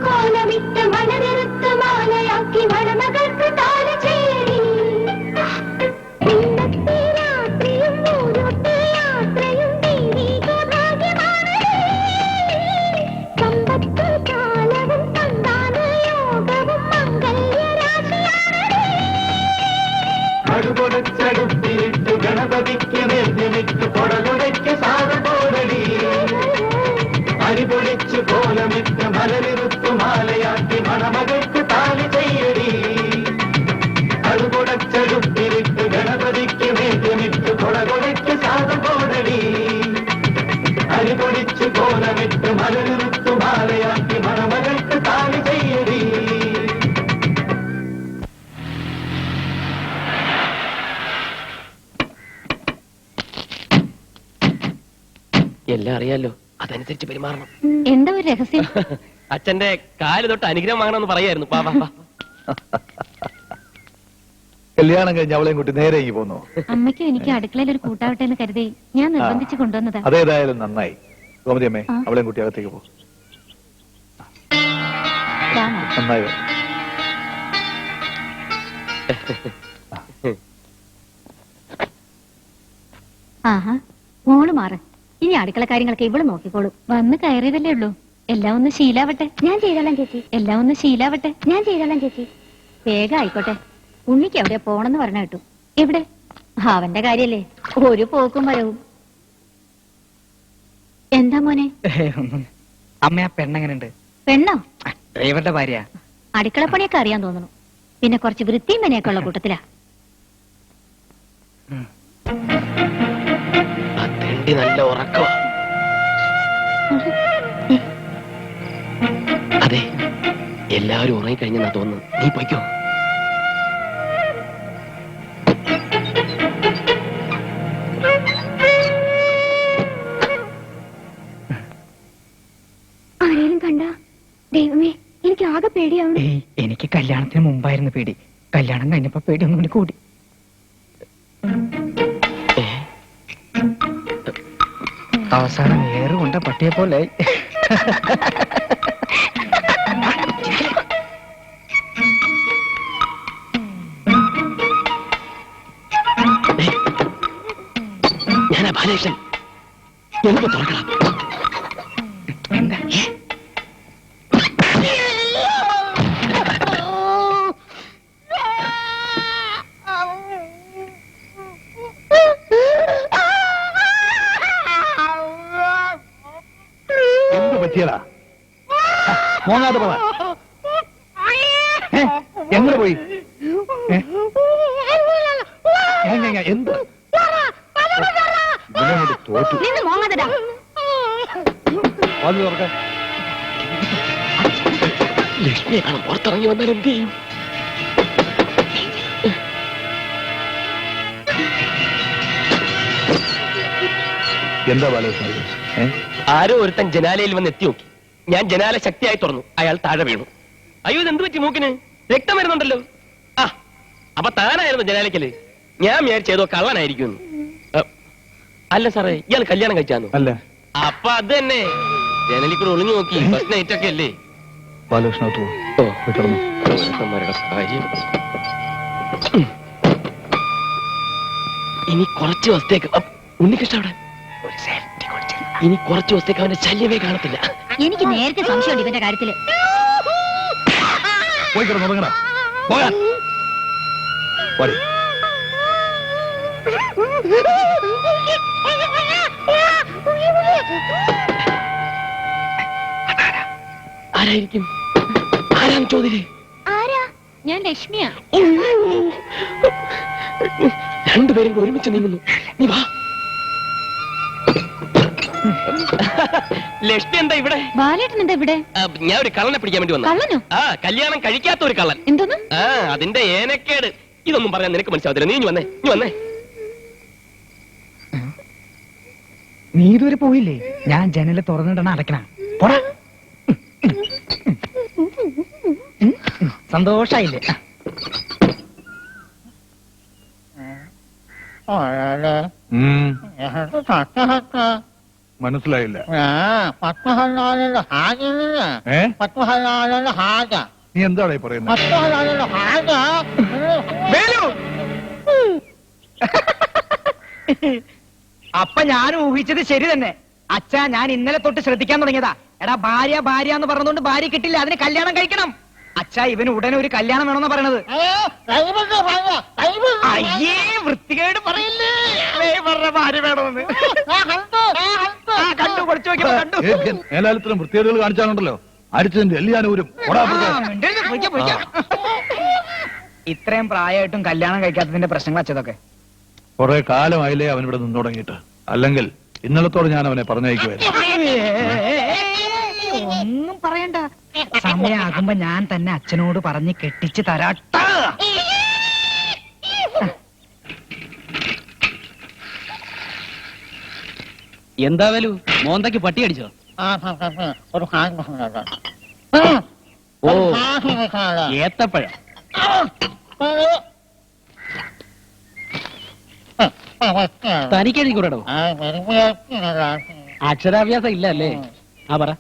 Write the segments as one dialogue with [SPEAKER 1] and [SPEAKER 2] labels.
[SPEAKER 1] കോലമിട്ട് മണനിറുത്ത് മാലയാക്കി മണമകൾക്ക് താലി ചേരി ഇന്നത്തെ രാത്രിയും ഓരോത്തെ യാത്രയും ദൈവിക ഭാഗ്യമാണ് സമ്പത്ത് കാലവും സന്താന യോഗവും മംഗല്യരാശിയാണ്
[SPEAKER 2] അടുപൊടച്ചടുപ്പിലിട്ട് ഗണപതിക്ക് നേദ്യമിട്ട് പൊടലുടയ്ക്ക് സാധപോടടി അരിപൊളിച്ചു കോലമിട്ട് മലനിറുത്തു മാലയാക്കി മണമകൾക്ക് താലി ചെയ്യടി അടുപൊടച്ചടുപ്പിലിട്ട് ഗണപതിക്ക് നേദ്യമിട്ട് പൊടലുടയ്ക്ക് സാധപോടടി അരിപൊളിച്ചു കോലമിട്ട് മലനിറുത്തു മാലയാക്കി മണമകൾക്ക് താലി ചെയ്യടി.
[SPEAKER 3] എല്ലാം അറിയാലോ, അതനുസരിച്ച് പെരുമാറണം.
[SPEAKER 4] എന്താ ഒരു രഹസ്യം?
[SPEAKER 3] അച്ഛന്റെ കാല് തൊട്ട് അനുഗ്രഹം വാങ്ങണമെന്ന് പറയായിരുന്നു.
[SPEAKER 5] കല്യാണം കഴിഞ്ഞ് അവളെയും കൂട്ടി നേരെ പോന്നു.
[SPEAKER 4] അമ്മയ്ക്കും എനിക്ക് അടുക്കളയിൽ ഒരു കൂട്ടാവട്ടെ എന്ന് കരുതി ഞാൻ നിർബന്ധിച്ചു കൊണ്ടുവന്നതാ.
[SPEAKER 5] അതേതായാലും നന്നായി. ഗോമതി അമ്മേ, അവളെയും കൂട്ടി അകത്തേക്ക് പോ. നന്നായി.
[SPEAKER 4] ആഹാ, മോള് മാറ്. ഇനി അടുക്കള കാര്യങ്ങളൊക്കെ ഇവള് നോക്കിക്കോളും. വന്ന് കയറിയതല്ലേ ഉള്ളൂ. എല്ലാം ഒന്ന് ശീലാവട്ടെ.
[SPEAKER 1] ഞാൻ ചെയ്തോളാം ചേച്ചി.
[SPEAKER 4] എല്ലാം ഒന്ന് ശീലാവട്ടെ.
[SPEAKER 1] ഞാൻ ചെയ്തോളാം ചേച്ചി.
[SPEAKER 4] വേഗം ആയിക്കോട്ടെ. ഉണ്ണിക്ക് എവിടെയാ പോണെന്ന് പറഞ്ഞ കേട്ടു. എവിടെ? അവന്റെ കാര്യല്ലേ, ഒരു പോക്കും വരവും. എന്താ മോനെ?
[SPEAKER 6] അമ്മ, ആ പെണ്ണെങ്ങനുണ്ട്?
[SPEAKER 4] പെണ്ണോ?
[SPEAKER 6] ഡ്രൈവറുടെ ഭാര്യ.
[SPEAKER 4] അടുക്കളപ്പണിയൊക്കെ അറിയാൻ തോന്നുന്നു. പിന്നെ കുറച്ച് വൃത്തിയും മെനയൊക്കെ ഉള്ള കൂട്ടത്തിലാ.
[SPEAKER 3] നല്ല ഉറക്കമാ. അതെ, എല്ലാവരും ഉറങ്ങിക്കഴിഞ്ഞെന്നാ തോന്നുന്നു. നീ പോയിക്കോ.
[SPEAKER 1] ആരെയും കണ്ട? ദൈവമേ, എനിക്ക് ആകെ പേടിയാവും.
[SPEAKER 6] എനിക്ക് കല്യാണത്തിന് മുമ്പായിരുന്നു പേടി. കല്യാണം കഴിഞ്ഞപ്പോ പേടി ഒന്നുകൂടി കൂടി. അവസാനം ഏറുകൊണ്ട പട്ടിയെ പോലെ.
[SPEAKER 3] ഞാനാ ബാലകൃഷ്ണൻ. എനിക്ക് തുറക്കണം.
[SPEAKER 6] എന്താ?
[SPEAKER 5] മോങ്ങാതെ പോവാ. എങ്ങനെ പോയി? എന്ത് തോറ്റു?
[SPEAKER 3] ലക്ഷ്മിയെ കാണാൻ പുറത്തിറങ്ങി വന്നാൽ എന്ത് ചെയ്യും?
[SPEAKER 5] എന്താ ബാലകൃഷ്ണ?
[SPEAKER 3] ആരോ ഒരുത്തൻ ജനാലയിൽ വന്ന് എത്തി നോക്കി. ഞാൻ ജനാല ശക്തിയായി തുറന്നു. അയാൾ താഴെ വീണു. അയ്യോ, ഇതെന്ത് പറ്റി? മൂക്കിന് രക്തം വരുന്നുണ്ടല്ലോ. ആ, അപ്പൊ താനായിരുന്നു ജനാലയ്ക്കല്. ഞാൻ വിചാരിച്ചേതോ കള്ളനായിരിക്കും. അല്ല സാറേ, ഇയാൾ കല്യാണം കഴിച്ചാന്നു?
[SPEAKER 5] അല്ല.
[SPEAKER 3] അപ്പൊ അത് തന്നെ, ജനലിൽ കൂടെ ഒളിഞ്ഞു നോക്കി. ഫസ്റ്റ് നൈറ്റ് ഒക്കെ അല്ലേ?
[SPEAKER 5] ബാലകൃഷ്ണ
[SPEAKER 3] കാര്യം. ഇനി കുറച്ച് ദിവസത്തേക്ക് ഉണ്ണികൃഷ്ണ അവിടെ ഇനി കുറച്ച് ദിവസത്തേക്ക് അവന്റെ ശല്യമേ കാണത്തില്ല.
[SPEAKER 4] എനിക്ക് നേരത്തെ സംശയമുണ്ട് ഇവന്റെ കാര്യത്തില്.
[SPEAKER 5] പോയി കിടന്നുറങ്ങണ. പോകാൻ
[SPEAKER 3] ആരായിരിക്കും? ആരാണ് ചോദ്യം?
[SPEAKER 4] ആരാ? ഞാൻ ലക്ഷ്മിയാ.
[SPEAKER 3] രണ്ടുപേരും ഒരുമിച്ച് നീങ്ങുന്നു. നീ വാ. ലക്ഷ്മി എന്താ ഇവിടെ?
[SPEAKER 4] ബാലേട്ടൻ എന്താ ഇവിടെ?
[SPEAKER 3] ഞാൻ ഒരു കള്ളനെ പിടിക്കാൻ വേണ്ടി വന്നു.
[SPEAKER 4] കള്ളനോ?
[SPEAKER 3] ആ, കല്യാണം കഴിക്കാത്ത ഒരു കള്ളൻ.
[SPEAKER 4] എന്തോന്ന്?
[SPEAKER 3] ആ, അതിന്റെ ഏനക്കേട്. ഇതൊന്നും പറയാൻ നിനക്ക് മനസ്സിലാവത്തില്ല. നീ വന്നേ, നീ വന്നേ.
[SPEAKER 6] നീ ഇതുവരെ പോയില്ലേ? ഞാൻ ജനല് തുറന്നിടണ അടയ്ക്കണ. പോടാ. സന്തോഷായില്ലേ?
[SPEAKER 5] മനസ്സിലായില്ല
[SPEAKER 7] പത്മഹല്ലാലിന്റെ ഹാജ
[SPEAKER 5] ഏ
[SPEAKER 7] പത്മഹല്ലാലിന്റെ ഹാജ
[SPEAKER 5] നീ എന്താടാ ഈ പറയുന്നത്?
[SPEAKER 7] പത്മഹല്ലാലിന്റെ ഹാജ
[SPEAKER 6] അപ്പൊ ഞാൻ ഊഹിച്ചത് ശരി തന്നെ. അച്ഛാ, ഞാൻ ഇന്നലെ തൊട്ട് ശ്രദ്ധിക്കാൻ തുടങ്ങിയതാ. എടാ, ഭാര്യ ഭാര്യ എന്ന് പറഞ്ഞുകൊണ്ട് ഭാര്യ കിട്ടില്ല, അതിന് കല്യാണം കഴിക്കണം. അച്ഛാ, ഇവന് ഉടനെ ഒരു കല്യാണം വേണമെന്നാ പറയണത്. അയ്യേ, വൃത്തികേട് പറയില്ലേ. പറഞ്ഞ ഭാര്യ വേണമെന്ന് കണ്ടു, കുറച്ചു നോക്കിയപ്പോ കണ്ടു.
[SPEAKER 5] മേലാലത്തിലും വൃത്തികേടുകൾ കാണിച്ചാലുണ്ടല്ലോ അടിച്ചതിന്റെ എല്ലാവരും
[SPEAKER 6] ഇത്രയും പ്രായമായിട്ടും കല്യാണം കഴിക്കാത്തതിന്റെ പ്രശ്നങ്ങൾ അച്ഛതൊക്കെ.
[SPEAKER 5] കുറെ കാലമായില്ലേ അവൻ ഇവിടെ നിന്ന് തുടങ്ങിയിട്ട്. അല്ലെങ്കിൽ ഇന്നലത്തോടെ ഞാൻ അവനെ പറഞ്ഞയക്കുമായിരുന്നു.
[SPEAKER 6] ഒന്നും പറയണ്ട, സമയാകുമ്പോ ഞാൻ തന്നെ അച്ഛനോട് പറഞ്ഞ് കെട്ടിച്ച് തരാട്ട.
[SPEAKER 3] എന്താ വേലു, മോന്തയ്ക്ക് പട്ടി അടിച്ചോ?
[SPEAKER 7] ഒരു
[SPEAKER 3] ഓ, ഏത്തപ്പഴം. തനിക്കെഴുതി കൂടോ? അക്ഷരാഭ്യാസം ഇല്ല അല്ലേ? ആ പറ.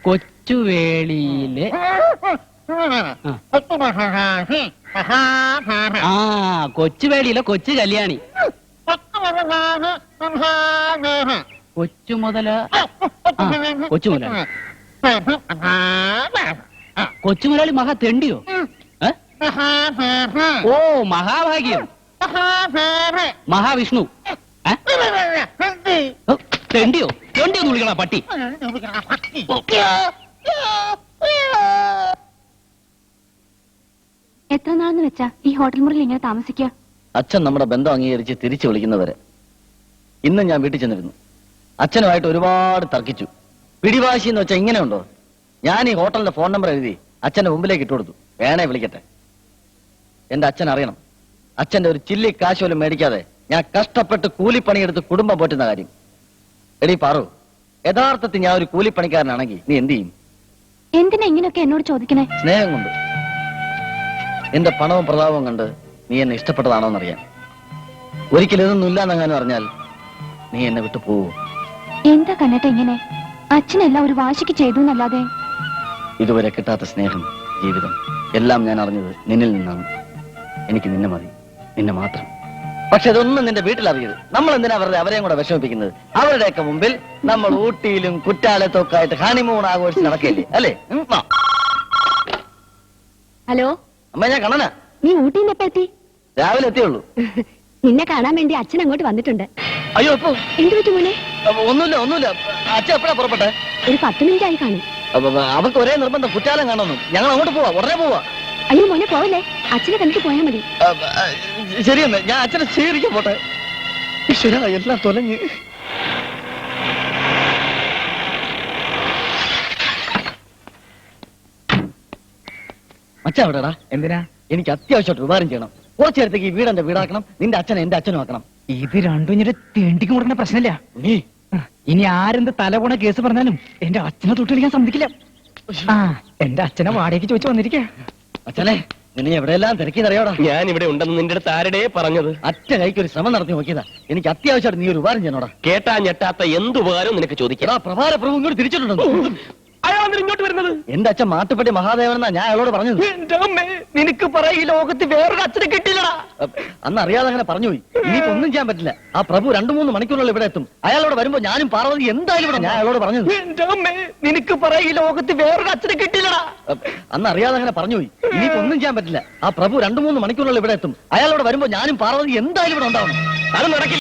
[SPEAKER 3] കൊച്ചുവേളിയിലെ കൊച്ചുവേളിയിലെ കൊച്ചു കല്യാണി. കൊച്ചു മുതല കൊച്ചു മുതലാളി. കൊച്ചു മുതലാളി മഹാ തെണ്ടിയോ? ഓ, മഹാഭാഗ്യം. മഹാവിഷ്ണു. തെണ്ടിയോ? തെണ്ടിയൊന്ന് വിളിക്കണ പട്ടി.
[SPEAKER 1] എത്ര നാളെന്ന് വെച്ചാ ഈ ഹോട്ടൽ മുറിയിൽ ഇങ്ങനെ താമസിക്കുക?
[SPEAKER 8] അച്ഛൻ നമ്മുടെ ബന്ധം അംഗീകരിച്ച് തിരിച്ചു വിളിക്കുന്നവരെ. ഇന്ന് ഞാൻ വീട്ടിൽ ചെന്നിരുന്നു. അച്ഛനുമായിട്ട് ഒരുപാട് തർക്കിച്ചു. പിടിവാശി എന്ന് വെച്ചാൽ ഇങ്ങനെ ഉണ്ടോ? ഞാൻ ഈ ഹോട്ടലിന്റെ ഫോൺ നമ്പർ എഴുതി അച്ഛന്റെ മുമ്പിലേക്ക് ഇട്ടുകൊടുത്തു. വേണേ വിളിക്കട്ടെ. എന്റെ അച്ഛൻ അറിയണം, അച്ഛന്റെ ഒരു ചില്ലി കാശ് പോലും മേടിക്കാതെ ഞാൻ കഷ്ടപ്പെട്ട് കൂലിപ്പണിയെടുത്ത് കുടുംബം പോറ്റുന്ന കാര്യം. എടീ പാറു, യഥാർത്ഥത്തിൽ ഞാൻ ഒരു കൂലിപ്പണിക്കാരനാണെങ്കിൽ നീ എന്ത് ചെയ്യും?
[SPEAKER 1] എന്തിനാ ഇങ്ങനെയൊക്കെ എന്നോട് ചോദിക്കണേ?
[SPEAKER 8] സ്നേഹം കൊണ്ട്. എന്റെ പണവും പ്രതാപവും കണ്ട് നീ എന്നെ ഇഷ്ടപ്പെട്ടതാണോന്നറിയാൻ. ഒരിക്കലും ഇതൊന്നും ഇല്ലാന്നെങ്ങാനും അറിഞ്ഞാൽ നീ എന്നെ വിട്ടു പോവൂ.
[SPEAKER 1] എന്താ കണ്ണേട്ട ഇങ്ങനെ? അച്ഛനെല്ലാം ഒരു വാശിക്ക് ചെയ്തു എന്നല്ലാതെ.
[SPEAKER 8] ഇതുവരെ കിട്ടാത്ത സ്നേഹം, ജീവിതം എല്ലാം ഞാൻ അറിഞ്ഞത് നിന്നിൽ നിന്നാണ്. എനിക്ക് നിന്നെ മതി, നിന്നെ മാത്രം. പക്ഷെ ഇതൊന്നും നിന്റെ വീട്ടിലറിയരുത്. നമ്മൾ എന്തിനാ വെറുതെ അവരെയും കൂടെ വിഷമിപ്പിക്കുന്നത്? അവരുടെയൊക്കെ മുമ്പിൽ നമ്മൾ ഊട്ടിയിലും കുറ്റാലത്തൊക്കെ ആയിട്ട് ഹണിമൂൺ ആഘോഷിച്ച് നടക്കല്ലേ, അല്ലേ?
[SPEAKER 1] ഹലോ
[SPEAKER 8] അമ്മ, ഞാൻ കണ്ണനാ.
[SPEAKER 1] നീ ഊട്ടിന്ന് എപ്പ എത്തി?
[SPEAKER 8] രാവിലെ എത്തിയുള്ളൂ.
[SPEAKER 1] നിന്നെ കാണാൻ വേണ്ടി അച്ഛൻ അങ്ങോട്ട് വന്നിട്ടുണ്ട്.
[SPEAKER 8] അയ്യോ, എപ്പോ?
[SPEAKER 1] എന്തു പറ്റി മോനെ?
[SPEAKER 8] ഒന്നുമില്ല. അച്ഛൻ എപ്പോഴാ പുറപ്പെട്ടെ?
[SPEAKER 1] ഒരു 10 മിനിറ്റ് ആയി കാണും.
[SPEAKER 8] അവർക്ക് ഒരേ നിർബന്ധം, കുറ്റാലം കാണുന്നു. ഞങ്ങൾ അങ്ങോട്ട് പോവാ, ഉടനെ പോവാ.
[SPEAKER 1] അയ്യോ മോനെ, പോവല്ലേ. അച്ഛനെ കണ്ടിട്ട് പോയാൽ മതി.
[SPEAKER 8] ശരിയെന്ന്, ഞാൻ അച്ഛനെ സ്വീകരിക്കാൻ പോട്ടെ. ഈശ്വരാ, എല്ലാം തൊലഞ്ഞ്. അച്ഛൻ എവിടെടാ?
[SPEAKER 6] എന്തിനാ?
[SPEAKER 8] എനിക്ക് അത്യാവശ്യമായിട്ട് ഉപകാരം ചെയ്യണം. കുറച്ചു നേരത്തേക്ക് ഈ വീട് എന്റെ വീടാക്കണം, നിന്റെ അച്ഛനെ എന്റെ അച്ഛനും ആക്കണം.
[SPEAKER 6] ഇത് രണ്ടും ഇങ്ങനെ തേണ്ടിക്ക് കൊടുക്കുന്ന പ്രശ്നമില്ല. ഇനി ആരെന്ത് തലപോണ കേസ് പറഞ്ഞാലും എന്റെ അച്ഛനെ തൊട്ട് കളിക്കാൻ സമ്മതിക്കില്ല. ആ, എന്റെ അച്ഛനെ വാടകയ്ക്ക് ചോദിച്ചു വന്നിരിക്ക.
[SPEAKER 8] അച്ഛനെ, നിന്നെ എവിടെയെല്ലാം തിരക്കിന്നറിയോടാ?
[SPEAKER 3] ഞാൻ ഇവിടെ ഉണ്ടെന്ന് നിന്റെ അടുത്ത് ആരുടെ പറഞ്ഞത്?
[SPEAKER 8] അച്ഛ കൈക്ക് ഒരു ശ്രമം നടത്തി നോക്കിയതാ. എനിക്ക് അത്യാവശ്യമായിട്ട് നീ ഒരു ഉപകാരം ചെയ്യണോടാ.
[SPEAKER 3] കേട്ടാ ഞെട്ടാത്ത എന്ത് ഉപകാരവും നിനക്ക് ചോദിക്കാം.
[SPEAKER 8] എടാ, പ്രഭാര പ്രഭു ഇങ്ങോട്ട് തിരിച്ചിട്ടുണ്ടോ?
[SPEAKER 3] അയാൾ ഇങ്ങോട്ട് വരുന്നത്?
[SPEAKER 8] എന്റെ അച്ഛൻ മാട്ടുപ്പെട്ടി മഹാദേവനെന്നാ ഞാൻ അയാളോട് പറഞ്ഞത്.
[SPEAKER 6] നിനക്ക് പറ, ഈ ലോകത്ത് വേറൊരു അച്ഛനെ കിട്ടില്ലടാ.
[SPEAKER 8] അന്ന് അറിയാതെ അങ്ങനെ പറഞ്ഞുപോയി. ഇനിയിപ്പോ ഒന്നും ചെയ്യാൻ പറ്റില്ല. ആ പ്രഭു 2-3 മണിക്കൂറുകൾ ഇവിടെ എത്തും. അയാളോട് വരുമ്പോ ഞാനും പാർവതി എന്തായാലും ഇവിടെ. ഞാൻ അയാളോട് പറഞ്ഞത്.
[SPEAKER 6] നിനക്ക് പറ, ഈ ലോകത്ത് വേറൊരു അച്ഛനെ കിട്ടില്ലടാ.
[SPEAKER 8] അന്ന് അറിയാതെ അങ്ങനെ പറഞ്ഞുപോയി. ഇനിയിപ്പോ ഒന്നും ചെയ്യാൻ പറ്റില്ല. ആ പ്രഭു 2-3 മണിക്കൂറുകൾ ഇവിടെ എത്തും. അയാളോട് വരുമ്പോ ഞാനും പാർവതി എന്തായാലും ഇവിടെ ഉണ്ടാവണം.
[SPEAKER 3] അത് നടക്കില്ല.